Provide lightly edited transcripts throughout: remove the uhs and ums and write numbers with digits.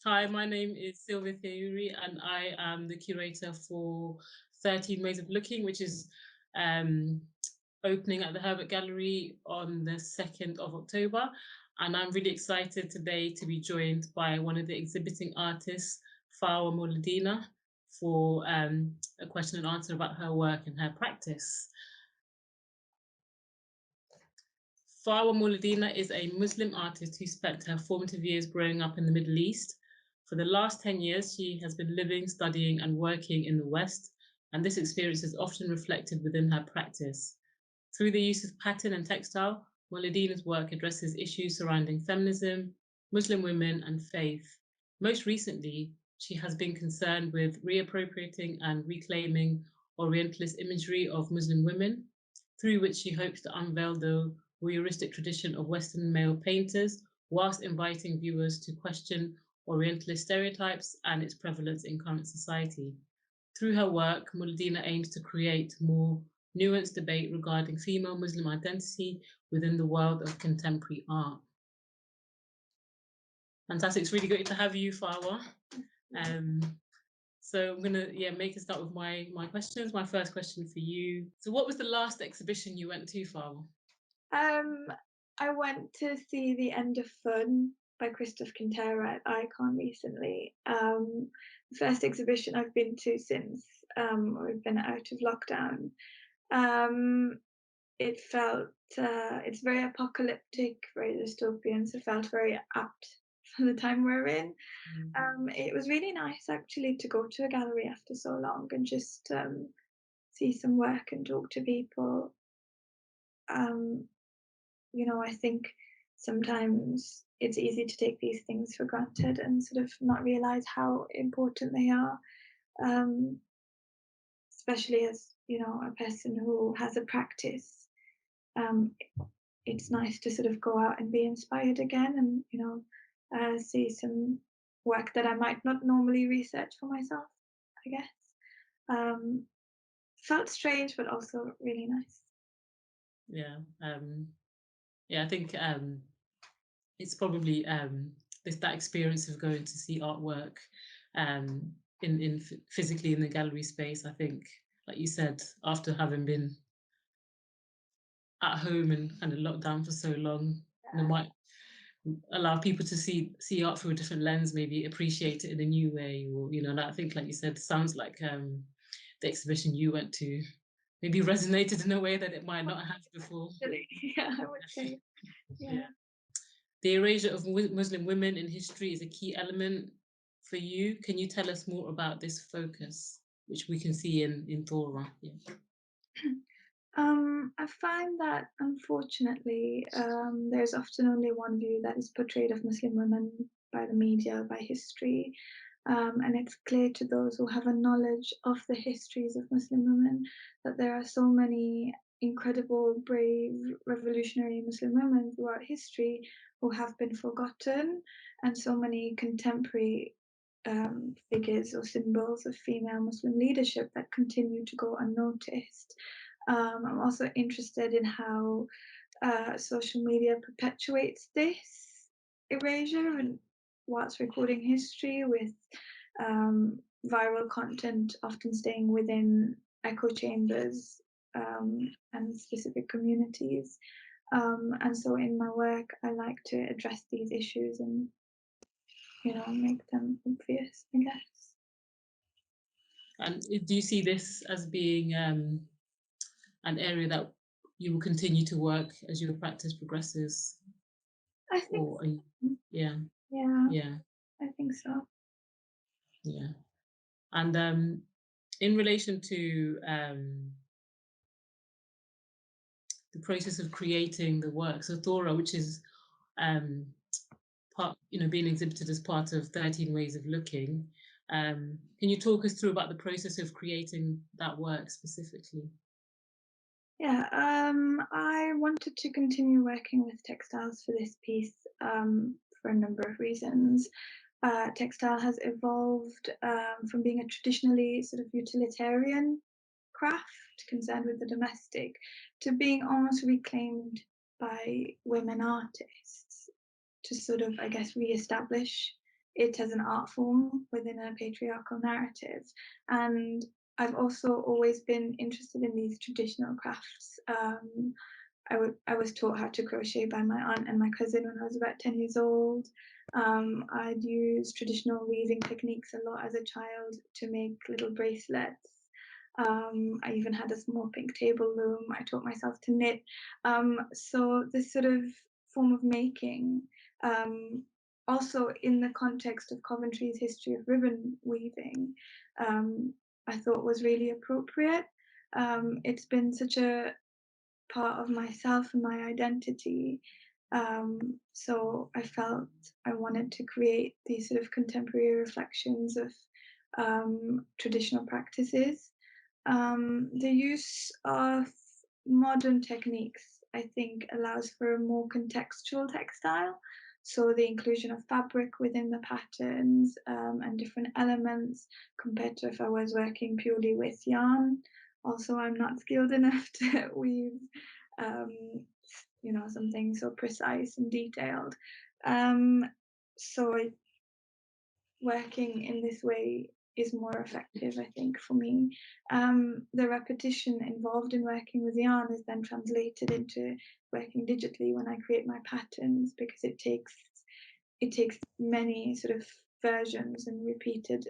Hi, my name is Sylvia Theuri, and I am the curator for 13 Ways of Looking, which is um, opening at the Herbert Gallery on the 2nd of October. And I'm really excited today to be joined by one of the exhibiting artists, Farwa Moledina, for a question and answer about her work and her practice. Farwa Moledina is a Muslim artist who spent her formative years growing up in the Middle East. For the last 10 years, she has been living, studying, and working in the West, and this experience is often reflected within her practice. Through the use of pattern and textile, Moledina's work addresses issues surrounding feminism, Muslim women, and faith. Most recently, she has been concerned with reappropriating and reclaiming Orientalist imagery of Muslim women, through which she hopes to unveil the voyeuristic tradition of Western male painters, whilst inviting viewers to question Orientalist stereotypes and its prevalence in current society. Through her work, Moledina aims to create more nuanced debate regarding female Muslim identity within the world of contemporary art. Fantastic, it's really great to have you, Farwa. So I'm gonna make a start with my questions. My first question for you. So what was the last exhibition you went to, Farwa? I went to see The End of Fun by Christoph Quintera at Icon recently. The first exhibition I've been to since we've been out of lockdown. It felt it's very apocalyptic, very dystopian, so it felt very apt for the time we're in. It was really nice actually to go to a gallery after so long and just see some work and talk to people. I think sometimes it's easy to take these things for granted and sort of not realize how important they are, um, especially as, a person who has a practice. Um, it's nice to sort of go out and be inspired again and, see some work that I might not normally research for myself, I guess. Felt strange, but also really nice. I think it's probably that experience of going to see artwork in physically in the gallery space. I think, like you said, after having been at home and kind of locked down for so long, it might allow people to see art through a different lens, maybe appreciate it in a new way, or and I think, like you said, sounds like the exhibition you went to maybe resonated in a way that it might not have before. Yeah, I would say. Yeah. The erasure of Muslim women in history is a key element for you. Can you tell us more about this focus, which we can see in Thawra? Yeah. I find that unfortunately, there's often only one view that is portrayed of Muslim women by the media, by history, and it's clear to those who have a knowledge of the histories of Muslim women that there are so many incredible, brave, revolutionary Muslim women throughout history who have been forgotten, and so many contemporary figures or symbols of female Muslim leadership that continue to go unnoticed. I'm also interested in how social media perpetuates this erasure and whilst recording history with viral content often staying within echo chambers and specific communities. And so in my work, I like to address these issues and, make them obvious, I guess. And do you see this as being an area that you will continue to work as your practice progresses? I think Or so. yeah, Yeah, I think so. yeah. And in relation to the process of creating the work, so Thawra, which is being exhibited as part of 13 Ways of Looking. Can you talk us through about the process of creating that work specifically? Yeah, I wanted to continue working with textiles for this piece for a number of reasons. Textile has evolved from being a traditionally sort of utilitarian craft concerned with the domestic to being almost reclaimed by women artists to sort of, I guess, re-establish it as an art form within a patriarchal narrative. And I've also always been interested in these traditional crafts. I was taught how to crochet by my aunt and my cousin when I was about 10 years old. I'd use traditional weaving techniques a lot as a child to make little bracelets. I even had a small pink table loom. I taught myself to knit. So this sort of form of making, um, also in the context of Coventry's history of ribbon weaving, um, I thought was really appropriate. It's been such a part of myself and my identity. So I felt I wanted to create these sort of contemporary reflections of traditional practices. The use of modern techniques, I think, allows for a more contextual textile. So the inclusion of fabric within the patterns and different elements compared to if I was working purely with yarn. Also, I'm not skilled enough to weave, um, something so precise and detailed. Um, so working in this way is more effective, I think, for me. The repetition involved in working with yarn is then translated into working digitally when I create my patterns because it takes many sort of versions and repeated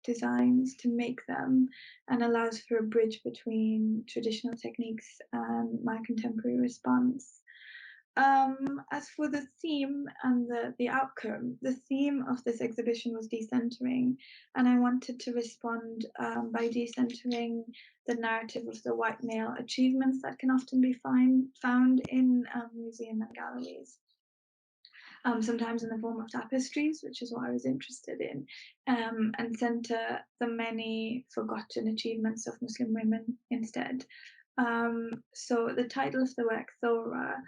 designs to make them and allows for a bridge between traditional techniques and my contemporary response. As for the theme and the outcome, the theme of this exhibition was decentering, and I wanted to respond by decentering the narrative of the white male achievements that can often be found in museum and galleries. Sometimes in the form of tapestries, which is what I was interested in, and centre the many forgotten achievements of Muslim women instead. So the title of the work, Thawra,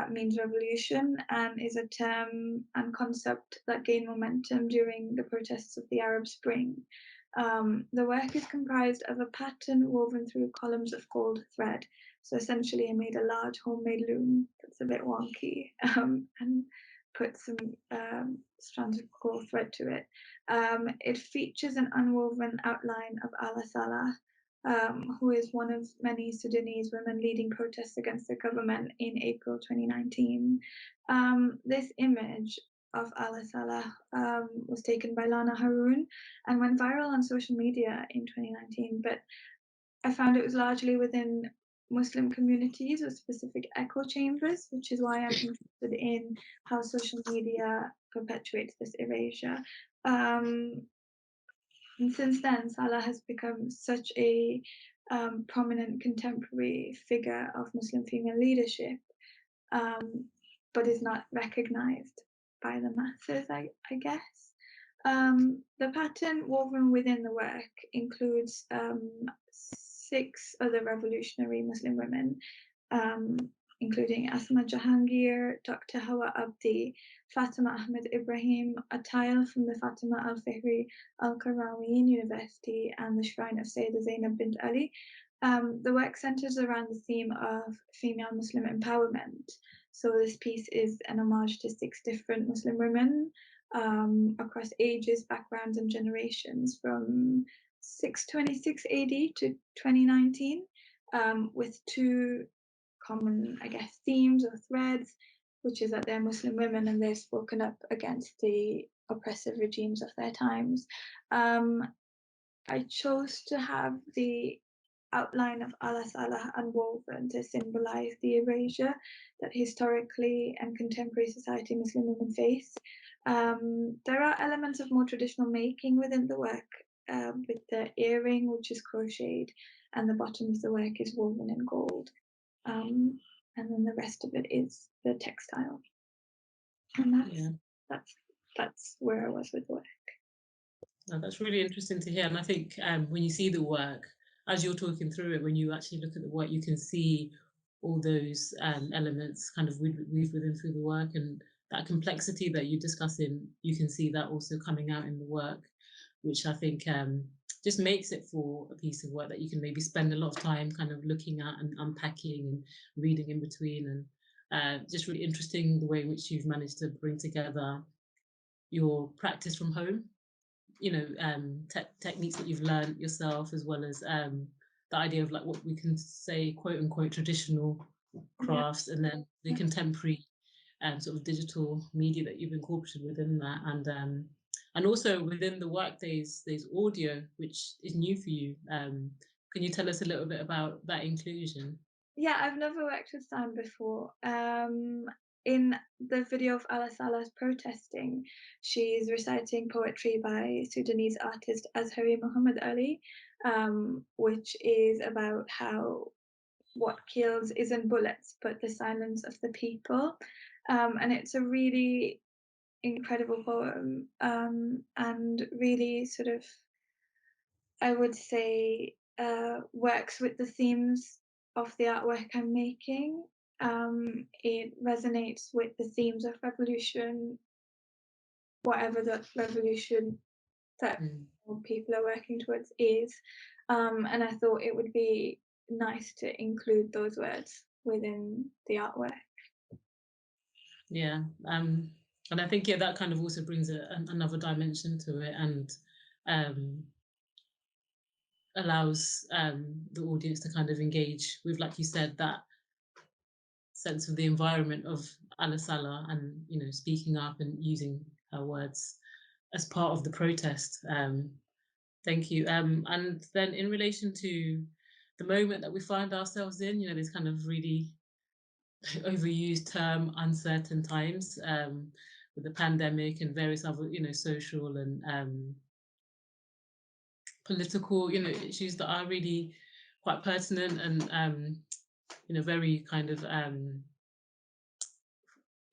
means revolution and is a term and concept that gained momentum during the protests of the Arab Spring. The work is comprised of a pattern woven through columns of gold thread. So essentially, I made a large homemade loom that's a bit wonky and put some strands of gold thread to it. It features an unwoven outline of Ala Salah, who is one of many Sudanese women leading protests against the government in April 2019. This image of Ala Salah was taken by Lana Haroun and went viral on social media in 2019, but I found it was largely within Muslim communities with specific echo chambers, which is why I'm interested in how social media perpetuates this erasure. Um, and since then, Salah has become such a prominent contemporary figure of Muslim female leadership, um, but is not recognized by the masses, I guess. The pattern woven within the work includes 6 other revolutionary Muslim women, um, including Asma Jahangir, Dr. Hawa Abdi, Fatima Ahmed Ibrahim, a tile from the Fatima Al Fihri Al Qarawiyyin University, and the shrine of Sayyidah Zainab bint Ali. The work centers around the theme of female Muslim empowerment. So this piece is an homage to 6 different Muslim women across ages, backgrounds, and generations from 626 AD to 2019, with 2 common, I guess, themes or threads, which is that they're Muslim women and they've spoken up against the oppressive regimes of their times. I chose to have the outline of Ala Salah unwoven to symbolize the erasure that historically and contemporary society Muslim women face. There are elements of more traditional making within the work, with the earring, which is crocheted, and the bottom of the work is woven in gold. And then the rest of it is the textile. And that's where I was with the work. No, that's really interesting to hear. And I think when you see the work, as you're talking through it, when you actually look at the work, you can see all those elements kind of weave within through the work, and that complexity that you're discussing, you can see that also coming out in the work, which I think just makes it for a piece of work that you can maybe spend a lot of time kind of looking at and unpacking and reading in between. And just really interesting the way in which you've managed to bring together your practice from home, techniques that you've learned yourself, as well as the idea of like what we can say quote unquote traditional Yeah. crafts, and then the contemporary sort of digital media that you've incorporated within that, and also within the work there's audio, which is new for you. Can you tell us a little bit about that inclusion? Yeah, I've never worked with sound before. In the video of Ala Salah's protesting, she's reciting poetry by Sudanese artist Azhari Muhammad Ali, which is about how what kills isn't bullets, but the silence of the people. And it's a really incredible poem, and really sort of, I would say, works with the themes of the artwork I'm making. It resonates with the themes of revolution, whatever the revolution that Mm. people are working towards is. And I thought it would be nice to include those words within the artwork. Yeah, and I think yeah, that kind of also brings another dimension to it, and um, allows the audience to kind of engage with, like you said, that sense of the environment of Ala Salah, and speaking up and using her words as part of the protest. Thank you. And then in relation to the moment that we find ourselves in, this kind of really overused term, uncertain times, with the pandemic and various other, social and political, issues that are really quite pertinent and, very kind of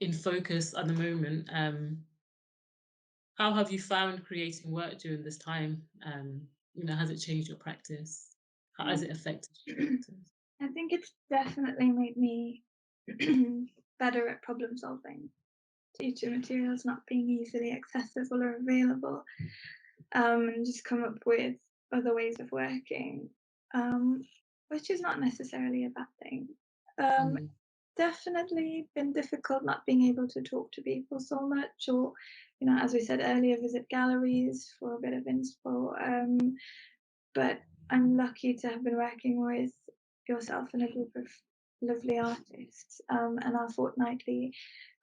in focus at the moment. How have you found creating work during this time? Has it changed your practice? How has it affected your practice? I think it's definitely made me better at problem solving due to materials not being easily accessible or available, and just come up with other ways of working, um, which is not necessarily a bad thing. Um, Mm, Definitely been difficult not being able to talk to people so much, or, as we said earlier, visit galleries for a bit of inspo. But I'm lucky to have been working with yourself and a group of lovely artists. And our fortnightly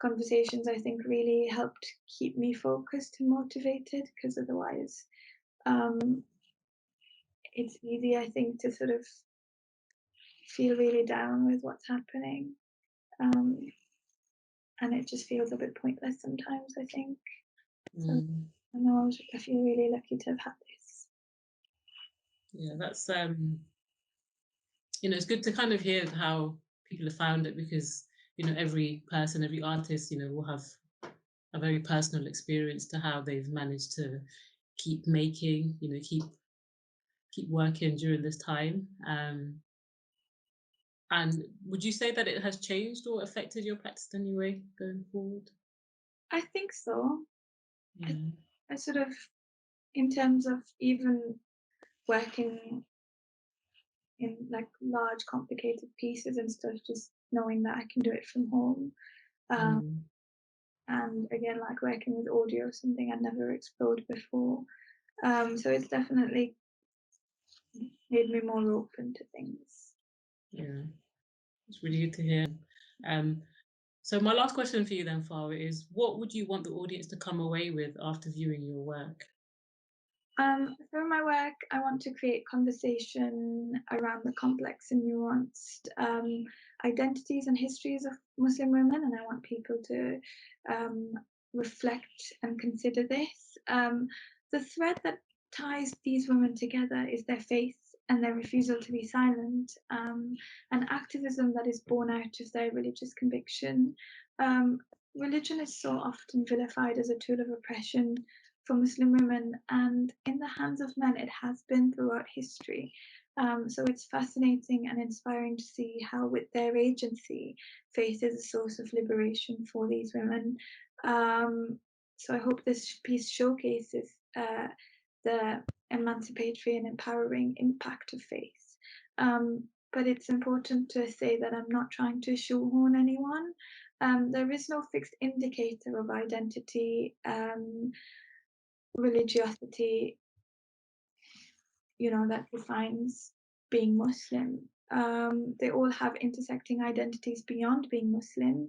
conversations, I think, really helped keep me focused and motivated, because otherwise, um, it's easy, I think, to sort of feel really down with what's happening. Um, and it just feels a bit pointless sometimes, I think. So mm. I feel really lucky to have had this. Yeah, that's it's good to kind of hear how people have found it, because every person, every artist, will have a very personal experience to how they've managed to keep making, keep working during this time. And would you say that it has changed or affected your practice in any way going forward? I think so. I, Yeah. I sort of, in terms of even working in like large complicated pieces and stuff, just knowing that I can do it from home. Um, Mm, and again, like working with audio, something I'd never explored before. So it's definitely made me more open to things. yeah, it's really good to hear. Um, so my last question for you then, Farwa, is what would you want the audience to come away with after viewing your work? Through my work, I want to create conversation around the complex and nuanced identities and histories of Muslim women, and I want people to um, reflect and consider this. The thread that ties these women together is their faith and their refusal to be silent, and activism that is born out of their religious conviction. Um, Religion is so often vilified as a tool of oppression for Muslim women, and in the hands of men, it has been throughout history. So it's fascinating and inspiring to see how, with their agency, faith is a source of liberation for these women. So I hope this piece showcases the emancipatory and empowering impact of faith. But it's important to say that I'm not trying to shoehorn anyone. there is no fixed indicator of identity, religiosity, that defines being Muslim. They all have intersecting identities beyond being Muslim.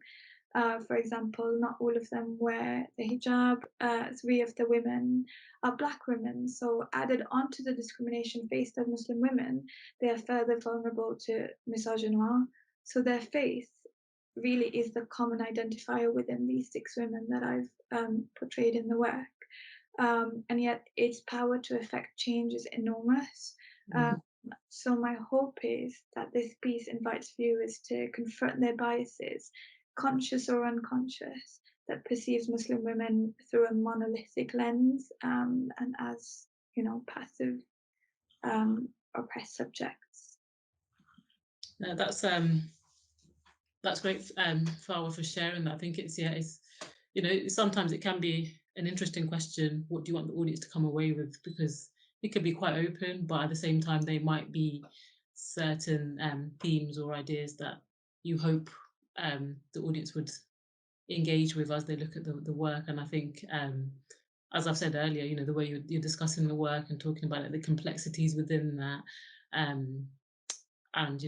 For example, not all of them wear the hijab. Three of the women are black women. So, added onto the discrimination faced by Muslim women, they are further vulnerable to misogyny. So, their faith really is the common identifier within these six women that I've portrayed in the work. And yet, its power to affect change is enormous. Um, Mhm. so, my hope is that this piece invites viewers to confront their biases, conscious or unconscious, that perceives Muslim women through a monolithic lens, and as passive, oppressed subjects. No, that's great, Farwa, for sharing that. I think it's sometimes it can be an interesting question. What do you want the audience to come away with? Because it could be quite open, but at the same time, there might be certain themes or ideas that you hope the audience would engage with as they look at the work. And I think, as I've said earlier, the way you're discussing the work and talking about it, the complexities within that, um, and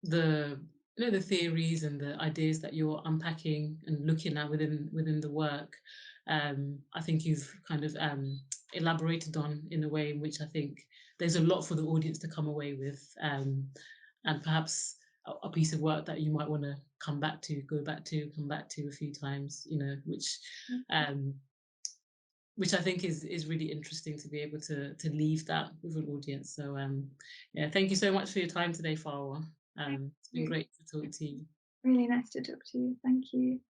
the the theories and the ideas that you're unpacking and looking at within the work, I think you've kind of elaborated on in a way in which I think there's a lot for the audience to come away with, and perhaps a piece of work that you might want to come back to a few times, um, which I think is really interesting to be able to leave that with an audience. So yeah, thank you so much for your time today, Farwa. Thank It's been you. great to talk to you. Really nice to talk to you. Thank you.